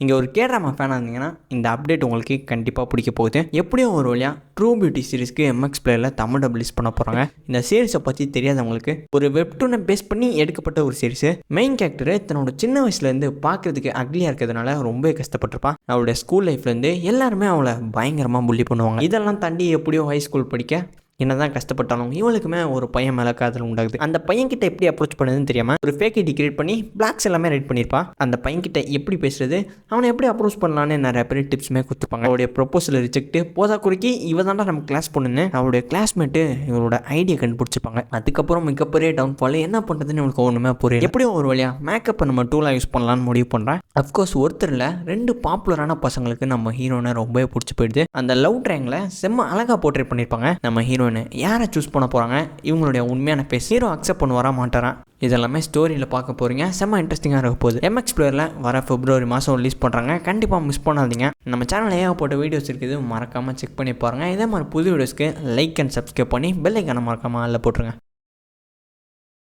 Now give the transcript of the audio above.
இங்கே ஒரு கேட்ராமா ஃபேனாக இருந்தீங்கன்னா இந்த அப்டேட் உங்களுக்கு கண்டிப்பாக பிடிக்க போகுது. எப்படியோ ஒரு வழியாக ட்ரூ பியூட்டி சீரிஸ்க்கு எம்எக்ஸ் பிளேயரில் தமிழ் டப்ளிஷ் பண்ண போகிறாங்க. இந்த சீரிஸை பற்றி தெரியாதவங்களுக்கு ஒரு வெப்டூனை பேஸ் பண்ணி எடுக்கப்பட்ட ஒரு சீரிஸ். மெயின் கேரக்டர் தன்னோட சின்ன வயசுலேருந்து பார்க்குறதுக்கு அக்லியாக இருக்கிறதுனால ரொம்ப கஷ்டப்பட்டிருப்பான். அவளுடைய ஸ்கூல் லைஃப்லேருந்து எல்லாருமே அவளை பயங்கரமாக புள்ளி பண்ணுவாங்க. இதெல்லாம் தாண்டி எப்படியோ ஹை ஸ்கூல் படிக்க என்னதான் கஷ்டப்பட்டாலும் இவளுக்குமே ஒரு பையன் மேலே காதல் உண்டாகுது. அந்த பையன்கிட்ட எப்படி அப்ரோச் பண்ணுதுன்னு தெரியாமல் ஒரு ஃபேக் ஐடி கிரியேட் பண்ணி பிளாக்ஸ் எல்லாமே ரைட் பண்ணியிருப்பா. அந்த பையன்கிட்ட எப்படி பேசுறது, அவனை எப்படி அப்ரோச் பண்ணலான்னு நிறைய பேர் டிப்ஸுமே கொடுத்துருப்பாங்க. அவருடைய ப்ரொப்போசல் ரிஜெக்ட் போதா குறிக்கி இவ தாண்டா நம்ம கிளாஸ் பொண்ணுன்னு அவருடைய கிளாஸ்மேட்டு இவரோட ஐடியா கண்டுபிடிச்சிருப்பாங்க. அதுக்கப்புறம் மிகப்பெரிய டவுன்ஃபால் என்ன பண்ணுறதுன்னு இவங்களுக்கு ஒன்றுமே புரியும். எப்படியும் ஒரு வழியாக மேக்கப்பை நம்ம டூலாக யூஸ் பண்ணலான்னு முடிவு பண்ணுறேன். அஃப்கோர்ஸ் ஒருத்தரில் 2 பாப்புலரான பசங்களுக்கு நம்ம ஹீரோனை ரொம்பவே பிடிச்சி போயிடுது. அந்த லவ் ட்ரையாங்கில் செம்ம அழகாக போர்ட்ரேட் பண்ணியிருப்பாங்க. நம்ம ஹீரோயின் யாரை சூஸ் பண்ண போகிறாங்க, இவங்களுடைய உண்மையான பேஸ் ஹீரோ அக்செப்ட் பண்ணுவாரா மாட்டாரா, இதெல்லாமே ஸ்டோரியில் பார்க்க போகிறீங்க. செம்ம இன்ட்ரெஸ்டிங்காக இருக்க போகுது. எம்எக்ஸ் பிளேயரில் வர February மாதம் ரிலீஸ் பண்ணுறாங்க. கண்டிப்பாக மிஸ் பண்ணாதீங்க. நம்ம சேனலில் ஏகப்பட்ட வீடியோஸ் இருக்குது, மறக்காமல் செக் பண்ணி பாருங்கள். இதே மாதிரி புது வீடியோஸ்க்கு லைக் அண்ட் சப்ஸ்கிரைப் பண்ணி பெல் ஐக்கானை மறக்காமல் அதில் போட்டுருங்க.